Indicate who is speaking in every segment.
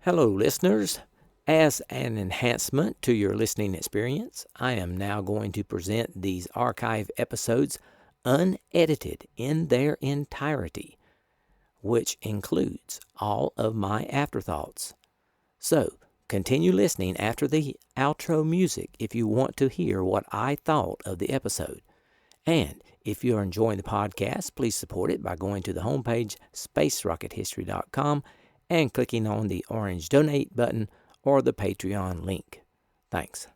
Speaker 1: Hello, listeners. As an enhancement to your listening experience, I am now going to present these archive episodes unedited in their entirety, which includes all of my afterthoughts. So, continue listening after the outro music if you want to hear what I thought of the episode. And if you're enjoying the podcast, please support it by going to the homepage, spacerockethistory.com, and clicking on the orange donate button or the Patreon link. Thanks.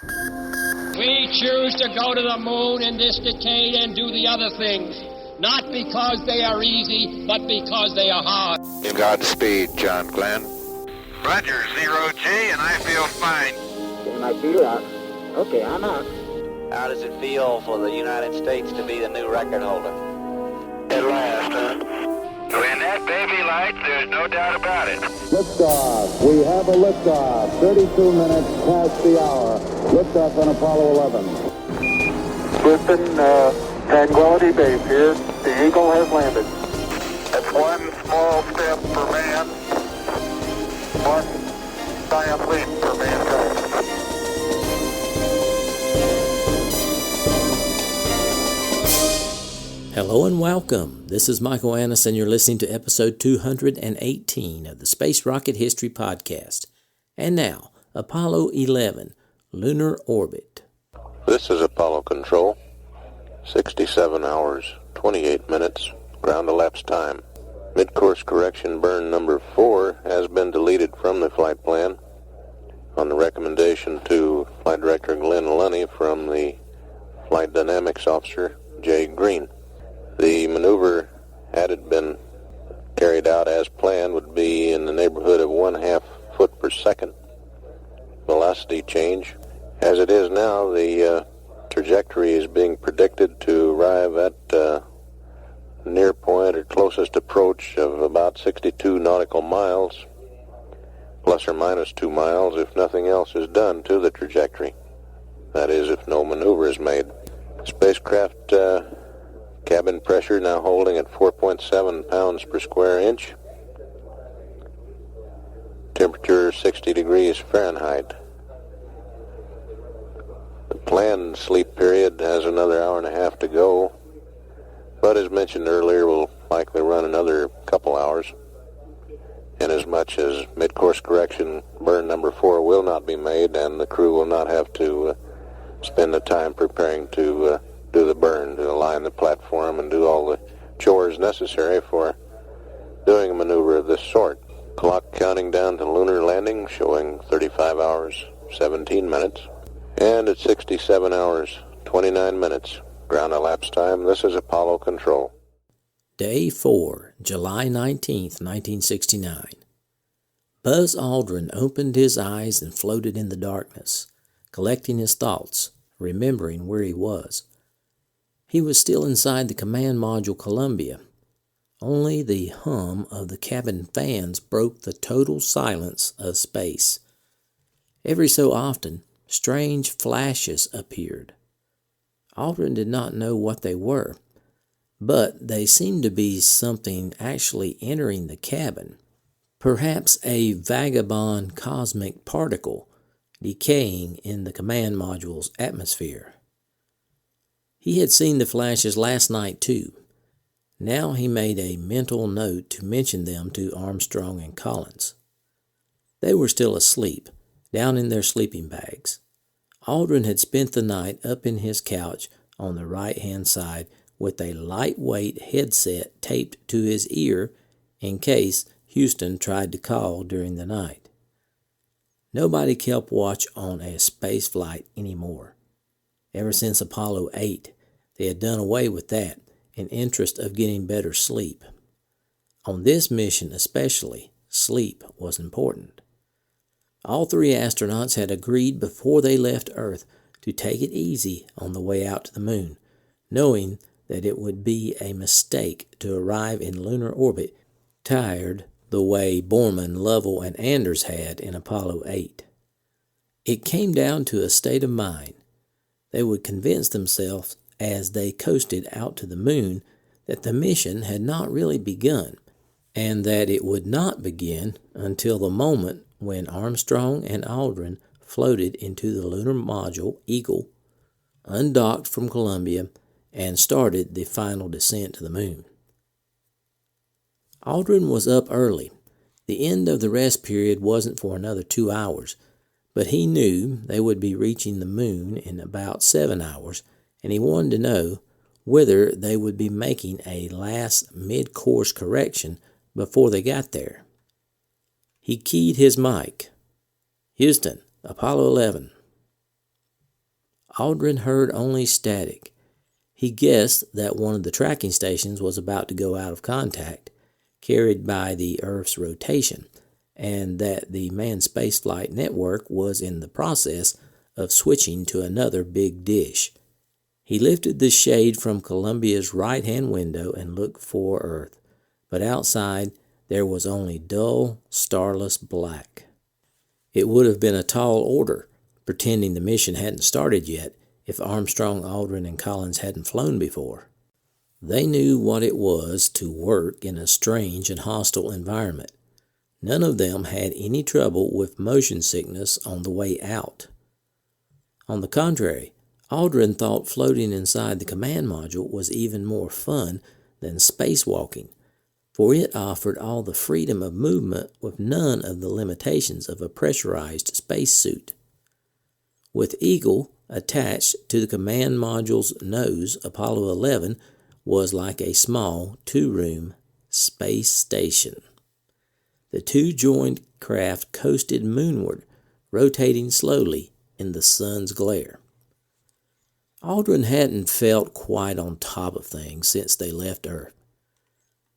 Speaker 2: We choose to go to the moon in this decade and do the other things, not because they are easy, but because they are hard.
Speaker 3: Godspeed, John Glenn.
Speaker 4: Roger, 0G, and I feel fine.
Speaker 5: Can I feel out? Okay, I'm out.
Speaker 6: How does it feel for the United States to be the new record holder?
Speaker 4: At last, huh? When that baby lights, there's no doubt about it.
Speaker 7: Liftoff. We have a liftoff. 32 minutes past the hour. Liftoff on Apollo 11.
Speaker 8: Listen, Tranquility Base here. The Eagle has landed.
Speaker 4: That's one small step for man, one giant leap for mankind.
Speaker 1: Hello and welcome. This is Michael Annis, and you're listening to episode 218 of the Space Rocket History Podcast. And now, Apollo 11, Lunar Orbit.
Speaker 3: This is Apollo Control. 67 hours, 28 minutes, ground elapsed time. Mid-course correction burn number 4 has been deleted from the flight plan on the recommendation to Flight Director Glenn Lunny from the Flight Dynamics Officer Jay Green. The maneuver, had it been carried out as planned, would be in the neighborhood of 1/2 foot per second velocity change. As it is now, the trajectory is being predicted to arrive at near point or closest approach of about 62 nautical miles, plus or minus 2 miles if nothing else is done to the trajectory. That is, if no maneuver is made. Spacecraft cabin pressure now holding at 4.7 pounds per square inch. Temperature 60 degrees Fahrenheit. The planned sleep period has another hour and a half to go, but as mentioned earlier, will likely run another couple hours. Inasmuch as mid-course correction burn number 4 will not be made, and the crew will not have to spend the time preparing to do the burn, to align the platform and do all the chores necessary for doing a maneuver of this sort. Clock counting down to lunar landing, showing 35 hours, 17 minutes. And at 67 hours, 29 minutes, ground elapsed time, this is Apollo Control.
Speaker 1: Day 4, July 19th, 1969. Buzz Aldrin opened his eyes and floated in the darkness, collecting his thoughts, remembering where he was. He was still inside the command module Columbia. Only the hum of the cabin fans broke the total silence of space. Every so often, strange flashes appeared. Aldrin did not know what they were, but they seemed to be something actually entering the cabin. Perhaps a vagabond cosmic particle decaying in the command module's atmosphere. He had seen the flashes last night, too. Now he made a mental note to mention them to Armstrong and Collins. They were still asleep, down in their sleeping bags. Aldrin had spent the night up in his couch on the right-hand side with a lightweight headset taped to his ear in case Houston tried to call during the night. Nobody kept watch on a space flight anymore. Ever since Apollo 8, they had done away with that in interest of getting better sleep. On this mission especially, sleep was important. All 3 astronauts had agreed before they left Earth to take it easy on the way out to the moon, knowing that it would be a mistake to arrive in lunar orbit tired the way Borman, Lovell, and Anders had in Apollo 8. It came down to a state of mind. They would convince themselves as they coasted out to the moon that the mission had not really begun, and that it would not begin until the moment when Armstrong and Aldrin floated into the lunar module Eagle, undocked from Columbia, and started the final descent to the moon. Aldrin was up early. The end of the rest period wasn't for another 2 hours, but he knew they would be reaching the moon in about 7 hours, and he wanted to know whether they would be making a last mid-course correction before they got there. He keyed his mic. "Houston, Apollo 11. Aldrin heard only static. He guessed that one of the tracking stations was about to go out of contact, carried by the Earth's rotation, and that the manned spaceflight network was in the process of switching to another big dish. He lifted the shade from Columbia's right-hand window and looked for Earth, but outside there was only dull, starless black. It would have been a tall order, pretending the mission hadn't started yet, if Armstrong, Aldrin, and Collins hadn't flown before. They knew what it was to work in a strange and hostile environment. None of them had any trouble with motion sickness on the way out. On the contrary, Aldrin thought floating inside the command module was even more fun than spacewalking, for it offered all the freedom of movement with none of the limitations of a pressurized spacesuit. With Eagle attached to the command module's nose, Apollo 11 was like a small 2-room space station. The two joined craft coasted moonward, rotating slowly in the sun's glare. Aldrin hadn't felt quite on top of things since they left Earth.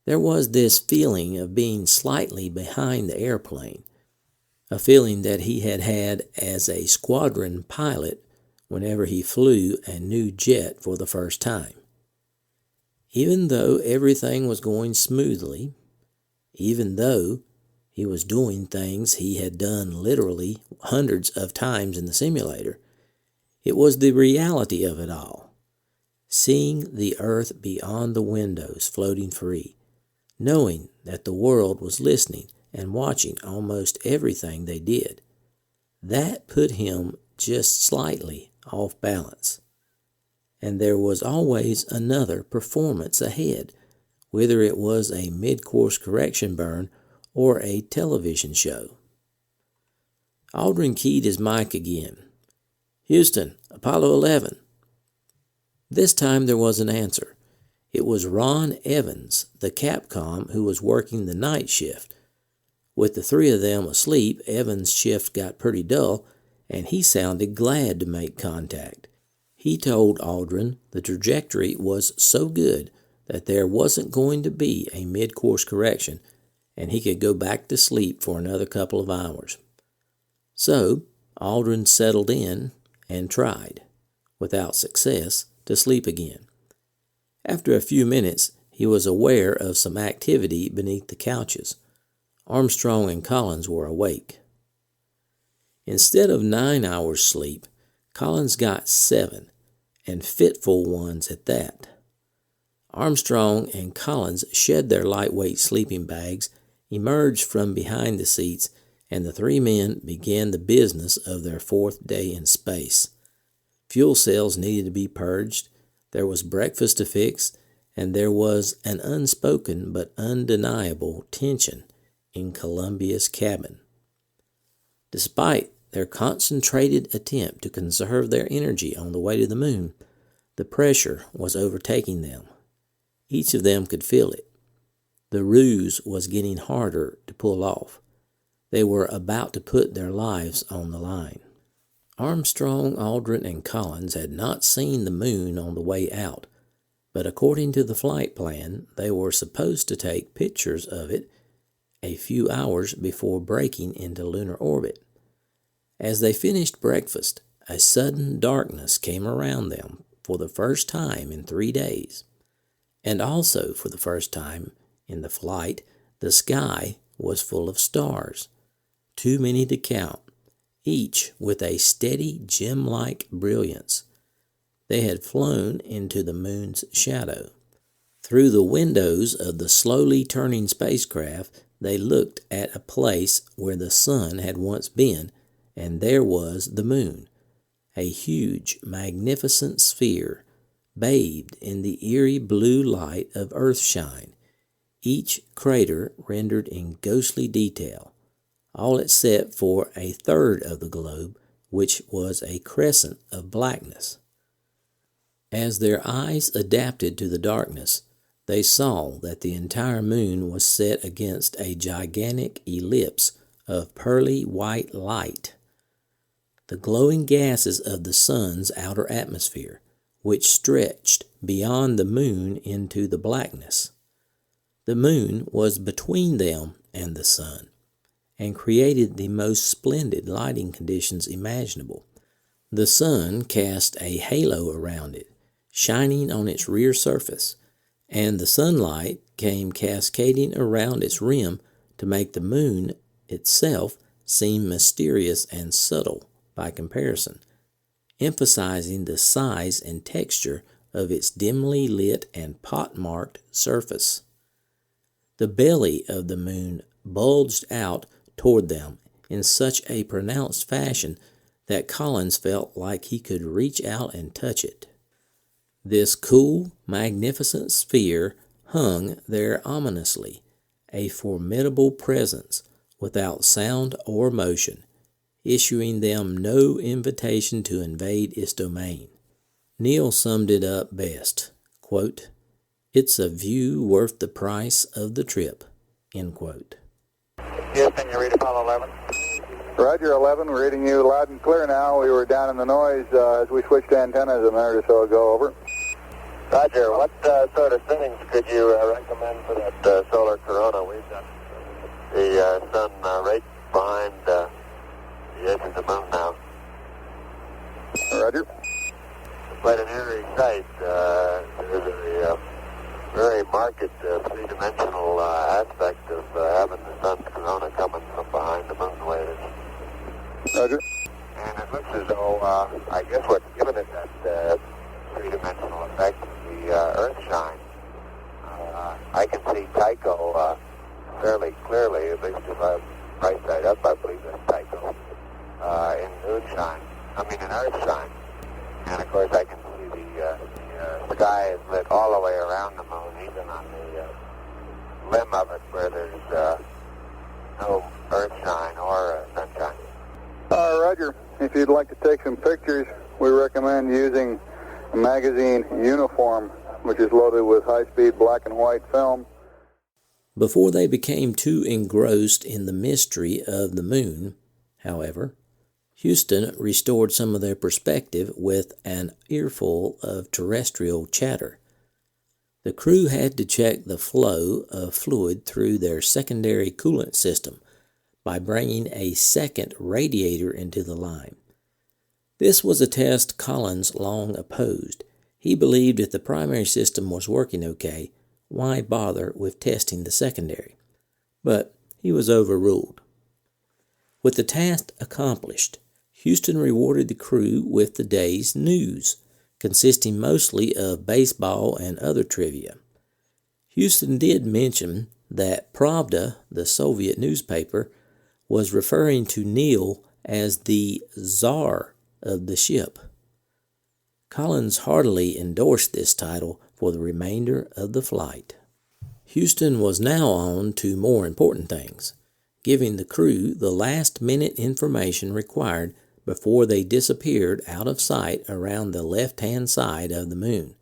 Speaker 1: There was this feeling of being slightly behind the airplane, a feeling that he had had as a squadron pilot whenever he flew a new jet for the first time. Even though everything was going smoothly, even though he was doing things he had done literally hundreds of times in the simulator, it was the reality of it all. Seeing the Earth beyond the windows floating free, knowing that the world was listening and watching almost everything they did, that put him just slightly off balance. And there was always another performance ahead, whether it was a mid-course correction burn or a television show. Aldrin keyed his mic again. "Houston, Apollo 11. This time there was an answer. It was Ron Evans, the Capcom, who was working the night shift. With the three of them asleep, Evans' shift got pretty dull, and he sounded glad to make contact. He told Aldrin the trajectory was so good that there wasn't going to be a mid-course correction, and he could go back to sleep for another couple of hours. So Aldrin settled in and tried, without success, to sleep again. After a few minutes, he was aware of some activity beneath the couches. Armstrong and Collins were awake. Instead of 9 hours sleep, Collins got 7, and fitful ones at that. Armstrong and Collins shed their lightweight sleeping bags, emerged from behind the seats, and the three men began the business of their 4th day in space. Fuel cells needed to be purged, there was breakfast to fix, and there was an unspoken but undeniable tension in Columbia's cabin. Despite their concentrated attempt to conserve their energy on the way to the moon, the pressure was overtaking them. Each of them could feel it. The ruse was getting harder to pull off. They were about to put their lives on the line. Armstrong, Aldrin, and Collins had not seen the moon on the way out, but according to the flight plan, they were supposed to take pictures of it a few hours before breaking into lunar orbit. As they finished breakfast, a sudden darkness came around them for the first time in 3 days. And also for the first time in the flight, the sky was full of stars, too many to count, each with a steady gem-like brilliance. They had flown into the moon's shadow. Through the windows of the slowly turning spacecraft, they looked at a place where the sun had once been, and there was the moon, a huge, magnificent sphere, bathed in the eerie blue light of earthshine, each crater rendered in ghostly detail, all except for a third of the globe, which was a crescent of blackness. As their eyes adapted to the darkness, they saw that the entire moon was set against a gigantic ellipse of pearly white light, the glowing gases of the sun's outer atmosphere, which stretched beyond the moon into the blackness. The moon was between them and the sun, and created the most splendid lighting conditions imaginable. The sun cast a halo around it, shining on its rear surface, and the sunlight came cascading around its rim to make the moon itself seem mysterious and subtle by comparison, emphasizing the size and texture of its dimly lit and pockmarked surface. The belly of the moon bulged out toward them in such a pronounced fashion that Collins felt like he could reach out and touch it. This cool, magnificent sphere hung there ominously, a formidable presence without sound or motion, issuing them no invitation to invade its domain. Neil summed it up best, quote, "It's a view worth the price of the trip," end quote.
Speaker 4: Yes, can you read Apollo 11? Roger, 11. We're reading you loud and clear now. We were down in the noise as we switched antennas a minute or so ago. Over.
Speaker 3: Roger, what sort of settings could you recommend for that solar corona? We've got the sun right behind the edge of the moon now.
Speaker 4: Roger.
Speaker 3: It's quite an eerie sight. There's a very marked three-dimensional aspect of having the sun's corona coming from behind the moon the way it is.
Speaker 4: Roger.
Speaker 3: And it looks as though, I guess what's given it that three-dimensional effect is the earthshine. I can see Tycho fairly clearly, at least if I'm right side up, I believe that's Tycho, in moonshine, in earthshine. And of course I can see the sky is lit all the way around the moon, even on the limb of it where there's no earthshine or sunshine.
Speaker 4: Roger. If you'd like to take some pictures, we recommend using a magazine uniform, which is loaded with high-speed black and white film.
Speaker 1: Before they became too engrossed in the mystery of the moon, however, Houston restored some of their perspective with an earful of terrestrial chatter. The crew had to check the flow of fluid through their secondary coolant system by bringing a second radiator into the line. This was a test Collins long opposed. He believed if the primary system was working okay, why bother with testing the secondary? But he was overruled. With the task accomplished, Houston rewarded the crew with the day's news, consisting mostly of baseball and other trivia. Houston did mention that Pravda, the Soviet newspaper, was referring to Neil as the Tsar of the ship. Collins heartily endorsed this title for the remainder of the flight. Houston was now on to more important things, giving the crew the last-minute information required before they disappeared out of sight around the left-hand side of the moon.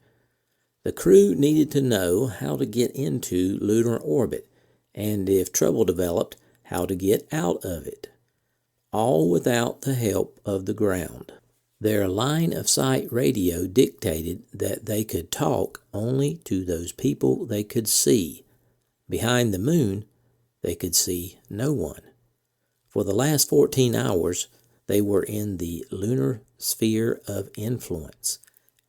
Speaker 1: The crew needed to know how to get into lunar orbit, and if trouble developed, how to get out of it, all without the help of the ground. Their line-of-sight radio dictated that they could talk only to those people they could see. Behind the moon, they could see no one. For the last 14 hours, they were in the lunar sphere of influence,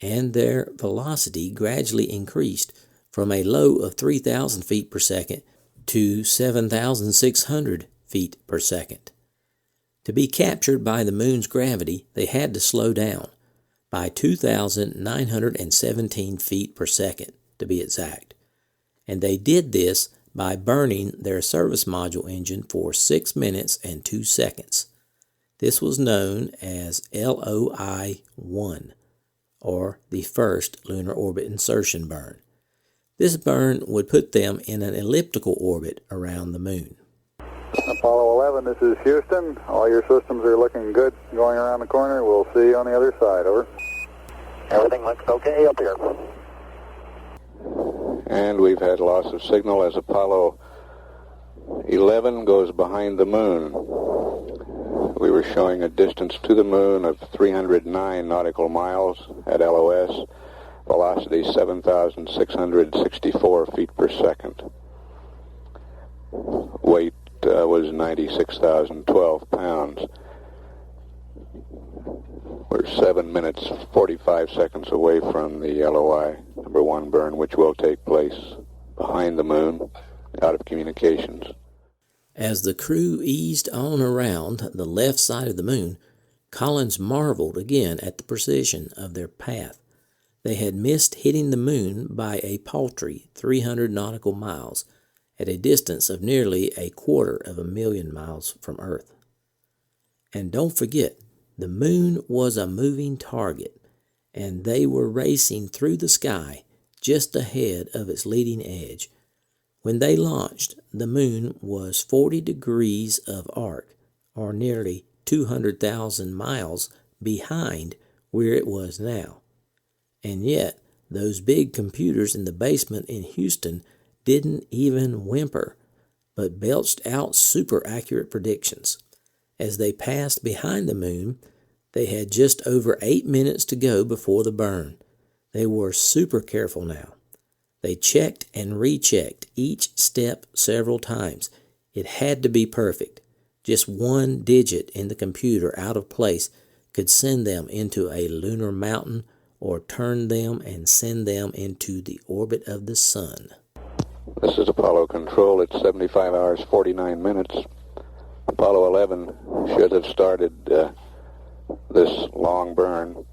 Speaker 1: and their velocity gradually increased from a low of 3,000 feet per second to 7,600 feet per second. To be captured by the moon's gravity, they had to slow down by 2,917 feet per second, to be exact, and they did this by burning their service module engine for 6 minutes and 2 seconds. This was known as LOI-1, or the first lunar orbit insertion burn. This burn would put them in an elliptical orbit around the moon.
Speaker 4: Apollo 11, this is Houston. All your systems are looking good going around the corner. We'll see you on the other side. Over.
Speaker 5: Everything looks okay up here.
Speaker 3: And we've had loss of signal as Apollo 11 goes behind the moon. We were showing a distance to the moon of 309 nautical miles at LOS, velocity 7,664 feet per second. Weight was 96,012 pounds. We're 7 minutes, 45 seconds away from the LOI number 1 burn, which will take place behind the moon, out of communications.
Speaker 1: As the crew eased on around the left side of the moon, Collins marveled again at the precision of their path. They had missed hitting the moon by a paltry 300 nautical miles at a distance of nearly 250,000 miles from Earth. And don't forget, the moon was a moving target, and they were racing through the sky just ahead of its leading edge. When they launched, the moon was 40 degrees of arc, or nearly 200,000 miles behind where it was now. And yet, those big computers in the basement in Houston didn't even whimper, but belched out super accurate predictions. As they passed behind the moon, they had just over 8 minutes to go before the burn. They were super careful now. They checked and rechecked each step several times. It had to be perfect. Just one digit in the computer out of place could send them into a lunar mountain or turn them and send them into the orbit of the sun.
Speaker 3: This is Apollo Control. It's 75 hours, 49 minutes. Apollo 11 should have started this long burn.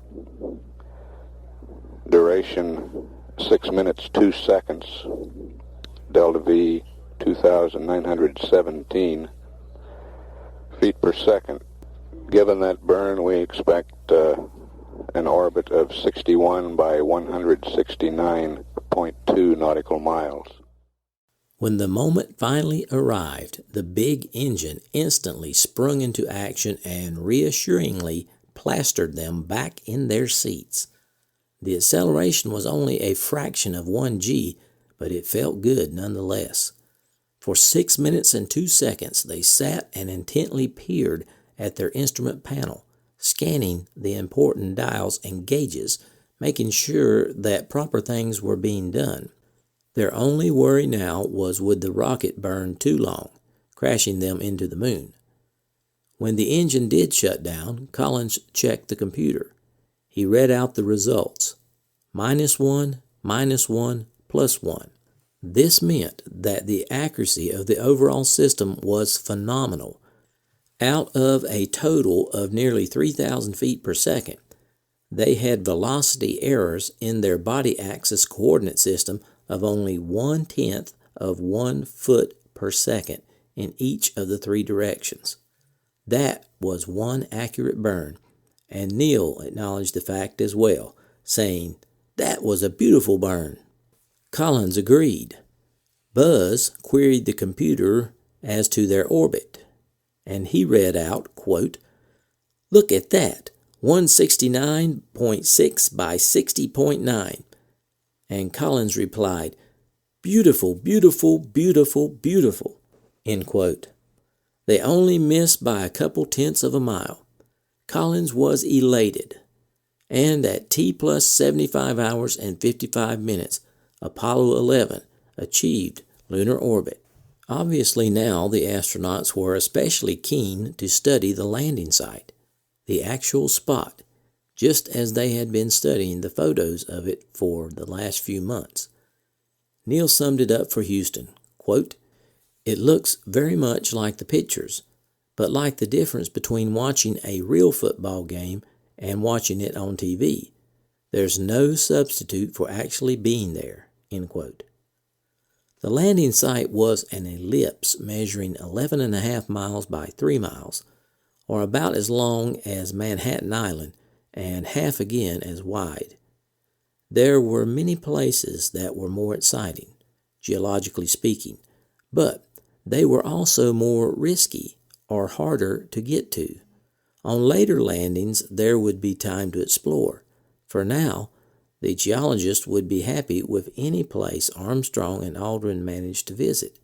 Speaker 3: Duration 6 minutes, 2 seconds. Delta V 2,917 feet per second. Given that burn, we expect an orbit of 61 by 169.2 nautical miles.
Speaker 1: When the moment finally arrived, the big engine instantly sprung into action and reassuringly plastered them back in their seats. The acceleration was only a fraction of 1 g, but it felt good nonetheless. For 6 minutes and 2 seconds, they sat and intently peered at their instrument panel, scanning the important dials and gauges, making sure that proper things were being done. Their only worry now was, would the rocket burn too long, crashing them into the moon? When the engine did shut down, Collins checked the computer. He read out the results. -1, -1, +1. This meant that the accuracy of the overall system was phenomenal. Out of a total of nearly 3,000 feet per second, they had velocity errors in their body axis coordinate system of only 1/10 of 1 foot per second in each of the 3 directions. That was one accurate burn, and Neil acknowledged the fact as well, saying, "That was a beautiful burn." Collins agreed. Buzz queried the computer as to their orbit, and he read out, quote, "Look at that, 169.6 by 60.9. And Collins replied, "Beautiful, beautiful, beautiful, beautiful," end quote. They only missed by a couple tenths of a mile. Collins was elated. And at T plus 75 hours and 55 minutes, Apollo 11 achieved lunar orbit. Obviously now the astronauts were especially keen to study the landing site, the actual spot, just as they had been studying the photos of it for the last few months. Neil summed it up for Houston, quote, "It looks very much like the pictures, but like the difference between watching a real football game and watching it on TV. There's no substitute for actually being there," end quote. The landing site was an ellipse measuring 11.5 miles by 3 miles, or about as long as Manhattan Island and half again as wide. There were many places that were more exciting, geologically speaking, but they were also more risky or harder to get to. On later landings, there would be time to explore. For now, the geologists would be happy with any place Armstrong and Aldrin managed to visit.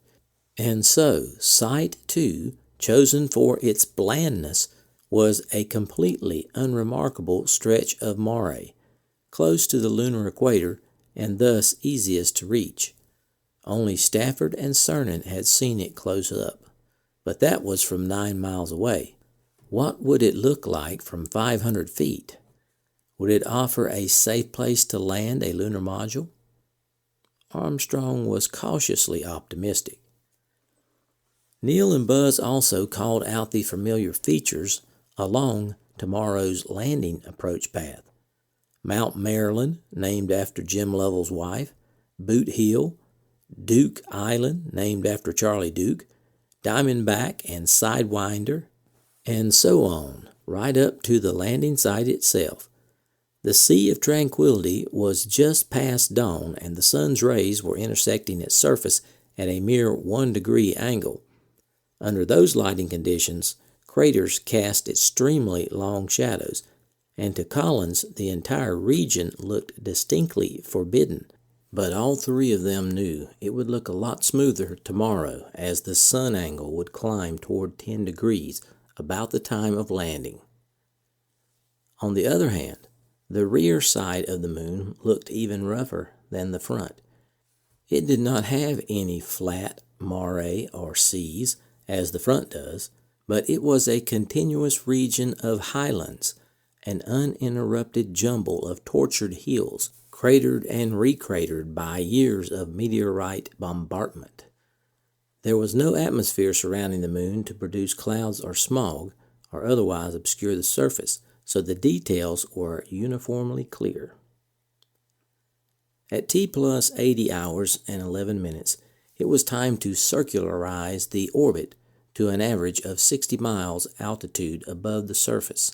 Speaker 1: And so, Site 2, chosen for its blandness, was a completely unremarkable stretch of mare, close to the lunar equator and thus easiest to reach. Only Stafford and Cernan had seen it close up, but that was from 9 miles away. What would it look like from 500 feet? Would it offer a safe place to land a lunar module? Armstrong was cautiously optimistic. Neil and Buzz also called out the familiar features along tomorrow's landing approach path. Mount Maryland, named after Jim Lovell's wife, Boot Hill, Duke Island, named after Charlie Duke, Diamondback and Sidewinder, and so on, right up to the landing site itself. The Sea of Tranquility was just past dawn, and the sun's rays were intersecting its surface at a mere 1-degree angle. Under those lighting conditions, craters cast extremely long shadows, and to Collins the entire region looked distinctly forbidden. But all three of them knew it would look a lot smoother tomorrow as the sun angle would climb toward 10 degrees about the time of landing. On the other hand, the rear side of the moon looked even rougher than the front. It did not have any flat mare or seas, as the front does, but it was a continuous region of highlands, an uninterrupted jumble of tortured hills, cratered and recratered by years of meteorite bombardment. There was no atmosphere surrounding the moon to produce clouds or smog, or otherwise obscure the surface, so the details were uniformly clear. At T plus 80 hours and 11 minutes, it was time to circularize the orbit to an average of 60 miles altitude above the surface,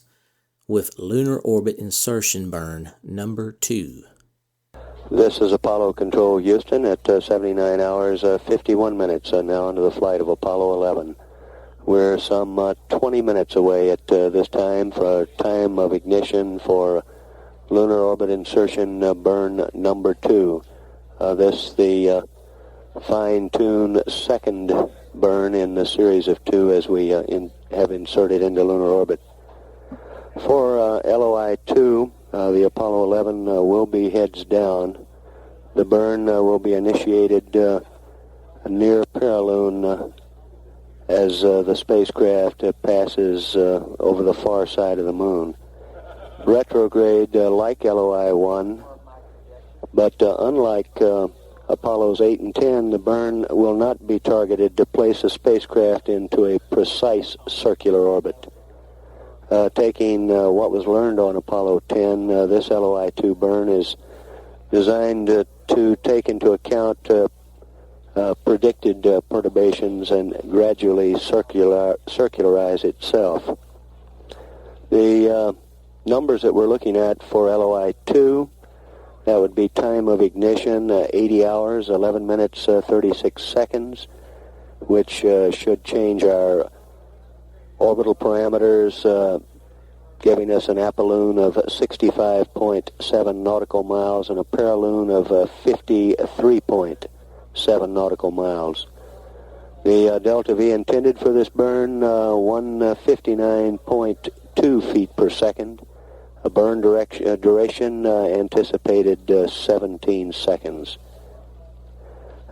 Speaker 1: with lunar orbit insertion burn number 2.
Speaker 3: This is Apollo Control Houston at 79 hours 51 minutes now into the flight of Apollo 11. We're some 20 minutes away at this time for time of ignition for lunar orbit insertion burn number 2. This the fine-tuned second burn in the series of 2 as we have inserted into lunar orbit. For LOI-2, the Apollo 11 will be heads down. The burn will be initiated near Paralune as the spacecraft passes over the far side of the moon. Retrograde like LOI-1, but unlike Apollos 8 and 10, the burn will not be targeted to place a spacecraft into a precise circular orbit. Taking what was learned on Apollo 10, this LOI-2 burn is designed to take into account predicted perturbations and gradually circularize itself. The numbers that we're looking at for LOI-2, that would be time of ignition 80 hours, 11 minutes, 36 seconds, which should change our orbital parameters, giving us an apolune of 65.7 nautical miles and a paralune of 53.7 nautical miles. The delta V intended for this burn, 159.2 feet per second. A burn duration anticipated 17 seconds.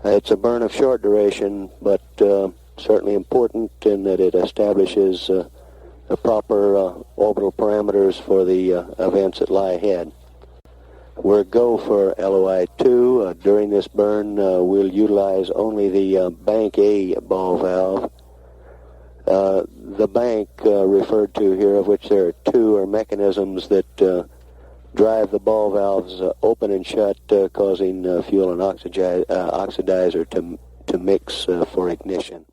Speaker 3: It's a burn of short duration, but certainly important in that it establishes the proper orbital parameters for the events that lie ahead. We're go for LOI-2. During this burn, we'll utilize only the Bank A ball valve. The bank referred to here, of which there are 2, are mechanisms that
Speaker 9: drive the ball valves open and shut, causing fuel and oxidizer to mix for ignition.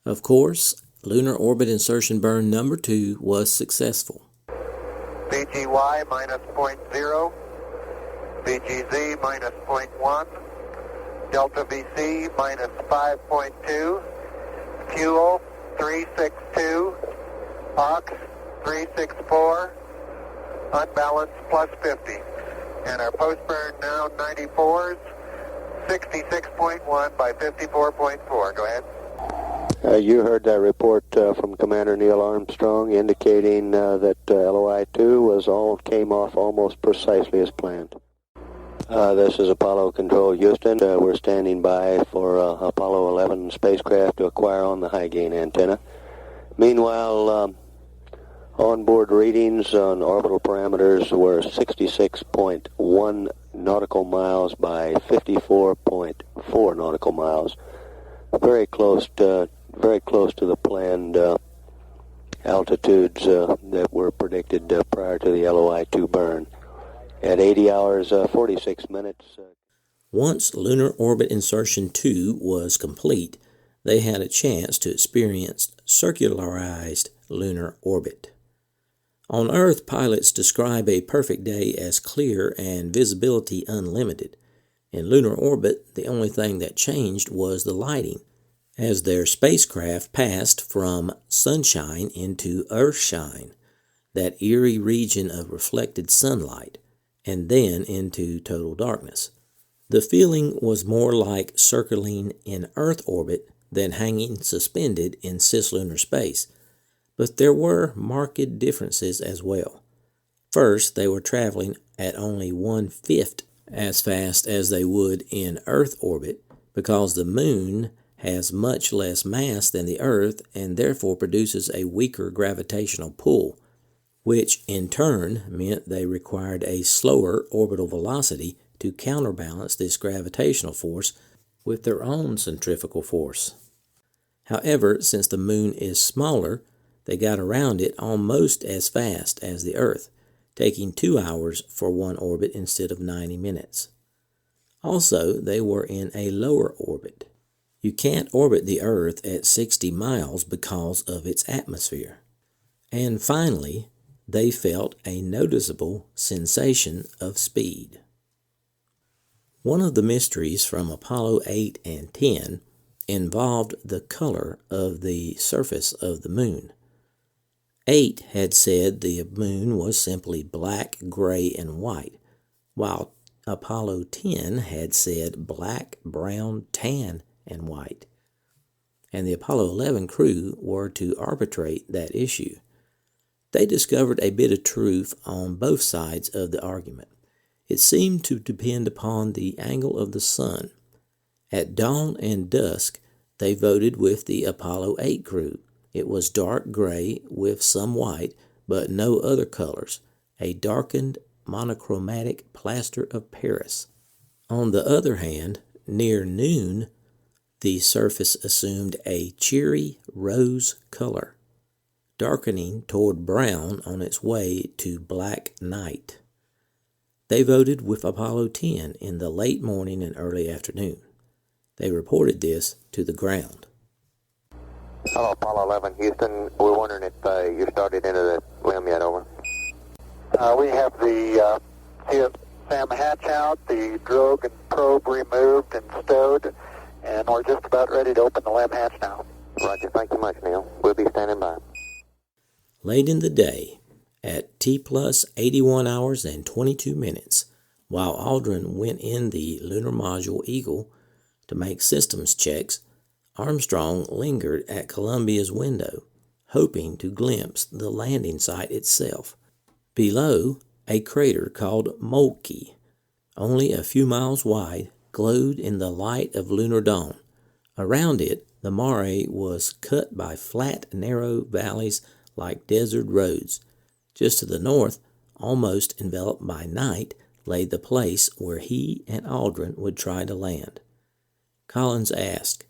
Speaker 1: Of course, lunar orbit insertion burn number 2 was successful.
Speaker 5: VGY minus 0.0, VGZ minus 0.1, Delta VC minus 5.2, fuel 362, ox 364, unbalanced plus 50. And our post-burn now 94s, 66.1 by 54.4. Go ahead.
Speaker 9: You heard that report from Commander Neil Armstrong indicating that LOI-2 came off almost precisely as planned. This is Apollo Control Houston. We're standing by for Apollo 11 spacecraft to acquire on the high-gain antenna. Meanwhile, onboard readings on orbital parameters were 66.1 nautical miles by 54.4 nautical miles. Very close to the planned altitudes that were predicted prior to the LOI-2 burn. At 80 hours, 46 minutes.
Speaker 1: Once Lunar Orbit Insertion 2 was complete, they had a chance to experience circularized lunar orbit. On Earth, pilots describe a perfect day as clear and visibility unlimited. In lunar orbit, the only thing that changed was the lighting, as their spacecraft passed from sunshine into earthshine, that eerie region of reflected sunlight, and then into total darkness. The feeling was more like circling in Earth orbit than hanging suspended in cislunar space, but there were marked differences as well. First, they were traveling at only 1/5 as fast as they would in Earth orbit because the Moon has much less mass than the Earth and therefore produces a weaker gravitational pull, which in turn meant they required a slower orbital velocity to counterbalance this gravitational force with their own centrifugal force. However, since the Moon is smaller, they got around it almost as fast as the Earth, taking 2 hours for one orbit instead of 90 minutes. Also, they were in a lower orbit. You can't orbit the Earth at 60 miles because of its atmosphere. And finally, they felt a noticeable sensation of speed. One of the mysteries from Apollo 8 and 10 involved the color of the surface of the Moon. 8 had said the Moon was simply black, gray, and white, while Apollo 10 had said black, brown, tan, and white. And the Apollo 11 crew were to arbitrate that issue. They discovered a bit of truth on both sides of the argument. It seemed to depend upon the angle of the sun. At dawn and dusk, they voted with the Apollo 8 crew. It was dark gray with some white, but no other colors, a darkened monochromatic plaster of Paris. On the other hand, near noon, the surface assumed a cheery rose color, darkening toward brown on its way to black night. They voted with Apollo 10 in the late morning and early afternoon. They reported this to the ground.
Speaker 5: Hello, Apollo 11, Houston. We're wondering if you started into the LEM yet, over. We have the SAM hatch out, the drogue and probe removed and stowed, and we're just about ready to open the LEM hatch now. Roger, thank you much, Neil. We'll be standing by.
Speaker 1: Late in the day, at T+ 81 hours and 22 minutes, while Aldrin went in the lunar module Eagle to make systems checks, Armstrong lingered at Columbia's window, hoping to glimpse the landing site itself. Below, a crater called Moltke, only a few miles wide, glowed in the light of lunar dawn. Around it, the mare was cut by flat, narrow valleys like desert roads. Just to the north, almost enveloped by night, lay the place where he and Aldrin would try to land. Collins asked,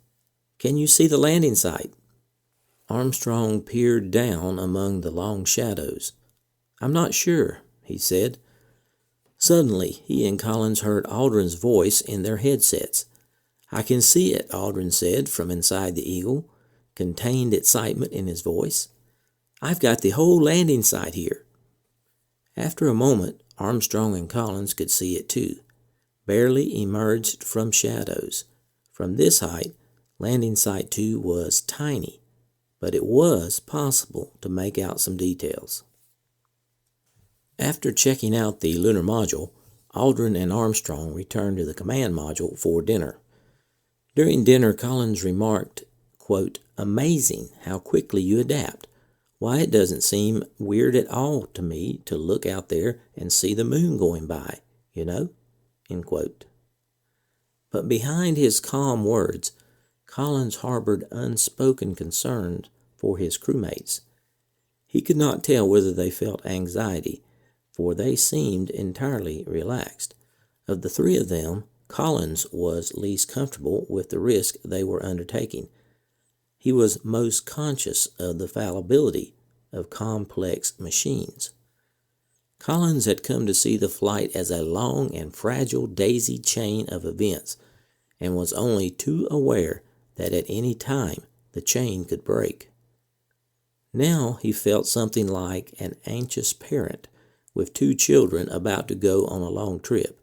Speaker 1: "Can you see the landing site?" Armstrong peered down among the long shadows. "I'm not sure," he said. Suddenly, he and Collins heard Aldrin's voice in their headsets. "I can see it," Aldrin said from inside the Eagle, contained excitement in his voice. "I've got the whole landing site here." After a moment, Armstrong and Collins could see it too, barely emerged from shadows. From this height, landing site 2 was tiny, but it was possible to make out some details. After checking out the lunar module, Aldrin and Armstrong returned to the command module for dinner. During dinner, Collins remarked, quote, "Amazing how quickly you adapt. Why, it doesn't seem weird at all to me to look out there and see the moon going by, you know?" End quote. But behind his calm words, Collins harbored unspoken concerns for his crewmates. He could not tell whether they felt anxiety, for they seemed entirely relaxed. Of the three of them, Collins was least comfortable with the risk they were undertaking. He was most conscious of the fallibility of complex machines. Collins had come to see the flight as a long and fragile daisy chain of events, and was only too aware that at any time the chain could break. Now he felt something like an anxious parent with two children about to go on a long trip.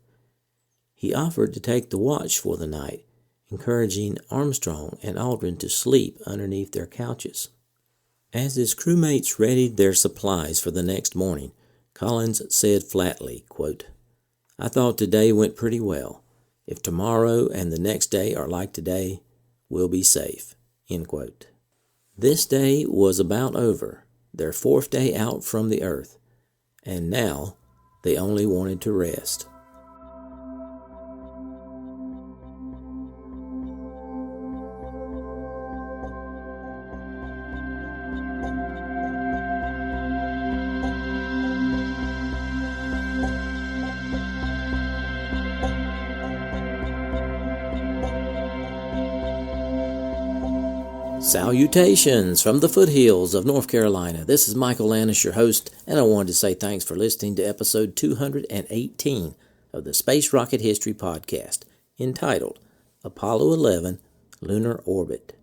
Speaker 1: He offered to take the watch for the night, encouraging Armstrong and Aldrin to sleep underneath their couches. As his crewmates readied their supplies for the next morning, Collins said flatly, quote, "I thought today went pretty well. If tomorrow and the next day are like today, we'll be safe." End quote. This day was about over, their fourth day out from the Earth, and now they only wanted to rest. Salutations from the foothills of North Carolina. This is Michael Lannis, your host, and I wanted to say thanks for listening to episode 218 of the Space Rocket History Podcast, entitled Apollo 11 Lunar Orbit.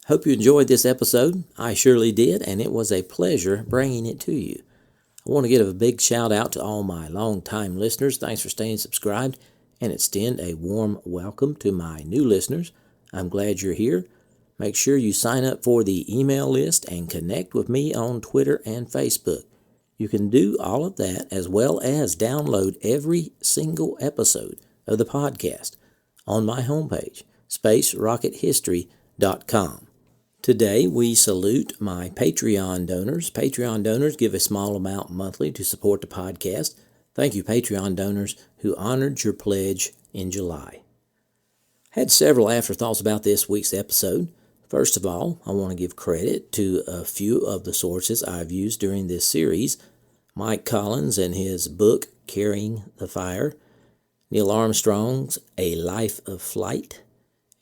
Speaker 1: Hope you enjoyed this episode. I surely did, and it was a pleasure bringing it to you. I want to give a big shout out to all my long-time listeners. Thanks for staying subscribed, and extend a warm welcome to my new listeners. I'm glad you're here. Make sure you sign up for the email list and connect with me on Twitter and Facebook. You can do all of that as well as download every single episode of the podcast on my homepage, spacerockethistory.com. Today we salute my Patreon donors. Patreon donors give a small amount monthly to support the podcast. Thank you, Patreon donors who honored your pledge in July. Had several afterthoughts about this week's episode. First of all, I want to give credit to a few of the sources I've used during this series. Mike Collins and his book, Carrying the Fire, Neil Armstrong's A Life of Flight,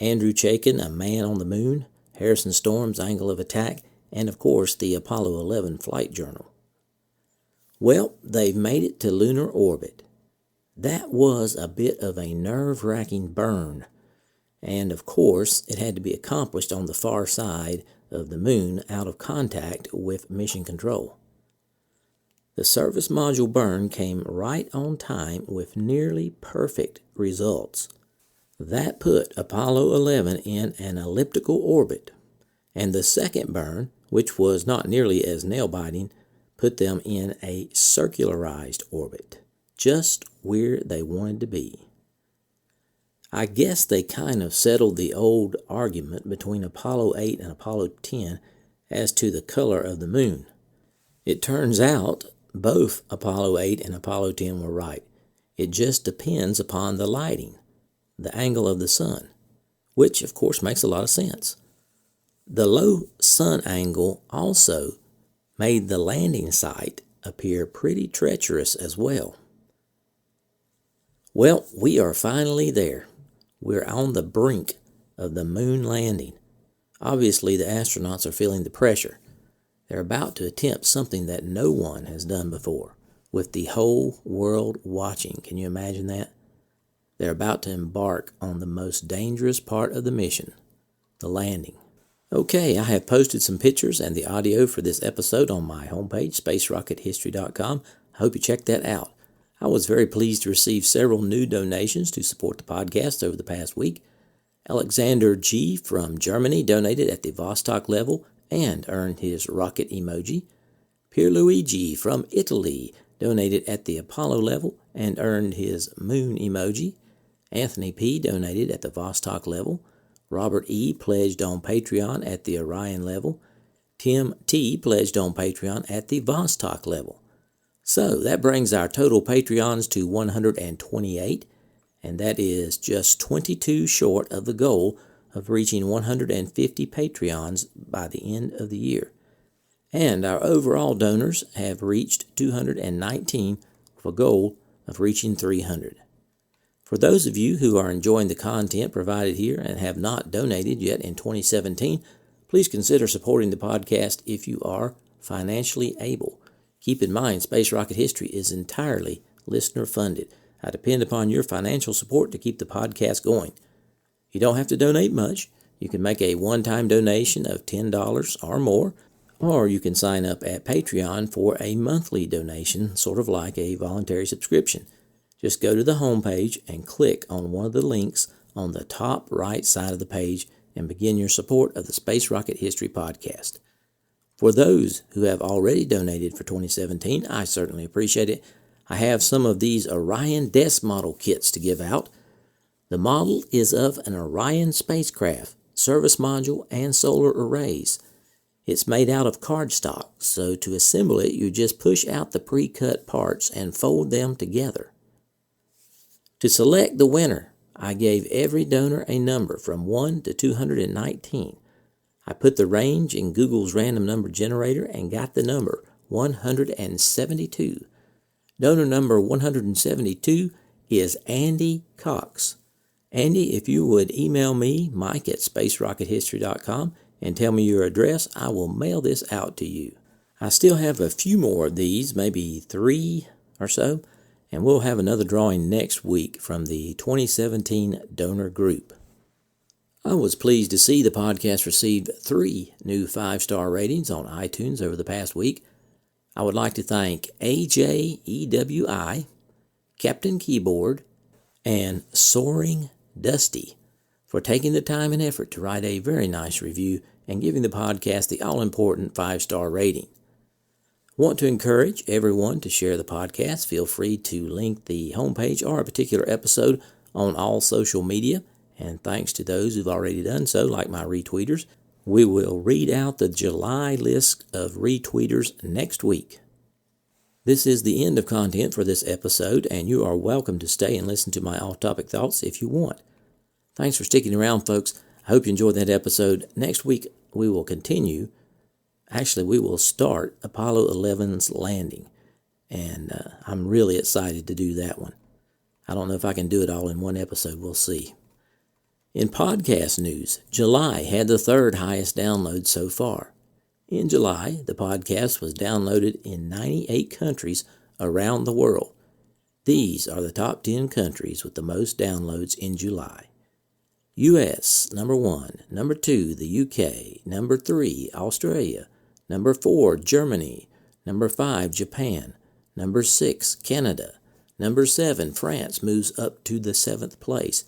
Speaker 1: Andrew Chaikin, A Man on the Moon, Harrison Storm's Angle of Attack, and of course the Apollo 11 Flight Journal. Well, they've made it to lunar orbit. That was a bit of a nerve-wracking burn. And of course, it had to be accomplished on the far side of the moon, out of contact with mission control. The service module burn came right on time with nearly perfect results. That put Apollo 11 in an elliptical orbit, and the second burn, which was not nearly as nail-biting, put them in a circularized orbit, just where they wanted to be. I guess they kind of settled the old argument between Apollo 8 and Apollo 10 as to the color of the moon. It turns out both Apollo 8 and Apollo 10 were right. It just depends upon the lighting, the angle of the sun, which of course makes a lot of sense. The low sun angle also made the landing site appear pretty treacherous as well. Well, we are finally there. We're on the brink of the moon landing. Obviously, the astronauts are feeling the pressure. They're about to attempt something that no one has done before. with the whole world watching. Can you imagine that? They're about to embark on the most dangerous part of the mission, the landing. Okay, I have posted some pictures and the audio for this episode on my homepage, spacerockethistory.com. I hope you check that out. I was very pleased to receive several new donations to support the podcast over the past week. Alexander G. from Germany donated at the Vostok level and earned his rocket emoji. Pierluigi from Italy donated at the Apollo level and earned his moon emoji. Anthony P. donated at the Vostok level. Robert E. pledged on Patreon at the Orion level. Tim T. pledged on Patreon at the Vostok level. So that brings our total Patreons to 128, and that is just 22 short of the goal of reaching 150 Patreons by the end of the year. And our overall donors have reached 219 with a goal of reaching 300. For those of you who are enjoying the content provided here and have not donated yet in 2017, please consider supporting the podcast if you are financially able. Keep in mind, Space Rocket History is entirely listener funded. I depend upon your financial support to keep the podcast going. You don't have to donate much. You can make a one-time donation of $10 or more, or you can sign up at Patreon for a monthly donation, sort of like a voluntary subscription. Just go to the homepage and click on one of the links on the top right side of the page and begin your support of the Space Rocket History Podcast. For those who have already donated for 2017, I certainly appreciate it. I have some of these Orion Desk Model kits to give out. The model is of an Orion spacecraft, service module, and solar arrays. It's made out of cardstock, so to assemble it, you just push out the pre-cut parts and fold them together. To select the winner, I gave every donor a number from 1 to 219. I put the range in Google's random number generator and got the number 172. Donor number 172 is Andy Cox. Andy, if you would email me, Mike at spacerockethistory.com, and tell me your address, I will mail this out to you. I still have a few more of these, maybe 3 or so, and we'll have another drawing next week from the 2017 donor group. I was pleased to see the podcast received 3 new 5-star ratings on iTunes over the past week. I would like to thank AJEWI, Captain Keyboard, and Soaring Dusty for taking the time and effort to write a very nice review and giving the podcast the all-important 5-star rating. Want to encourage everyone to share the podcast. Feel free to link the homepage or a particular episode on all social media. And thanks to those who've already done so, like my retweeters. We will read out the July list of retweeters next week. This is the end of content for this episode, and you are welcome to stay and listen to my off-topic thoughts if you want. Thanks for sticking around, folks. I hope you enjoyed that episode. Next week, we will continue. Actually, we will start Apollo 11's landing, and I'm really excited to do that one. I don't know if I can do it all in one episode. We'll see. In podcast news, July had the 3rd highest download so far. In July, the podcast was downloaded in 98 countries around the world. These are the top 10 countries with the most downloads in July. U.S., number 1. Number 2, the U.K. Number 3, Australia. Number 4, Germany. Number 5, Japan. Number 6, Canada. Number 7, France moves up to the 7th place.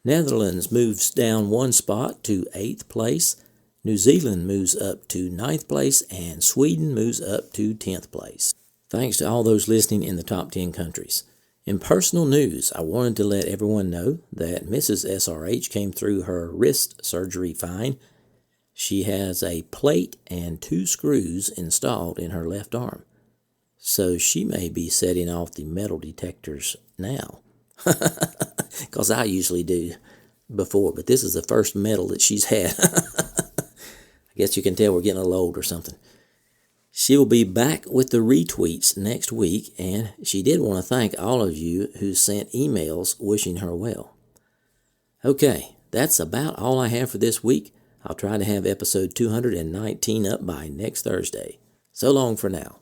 Speaker 1: Netherlands moves down 1 spot to 8th place. New Zealand moves up to 9th place. And Sweden moves up to 10th place. Thanks to all those listening in the top 10 countries. In personal news, I wanted to let everyone know that Mrs. SRH came through her wrist surgery fine. She has a plate and 2 screws installed in her left arm. So she may be setting off the metal detectors now. Because I usually do before, but this is the first metal that she's had. I guess you can tell we're getting a little old or something. She will be back with the retweets next week, and she did want to thank all of you who sent emails wishing her well. Okay, that's about all I have for this week. I'll try to have episode 219 up by next Thursday. So long for now.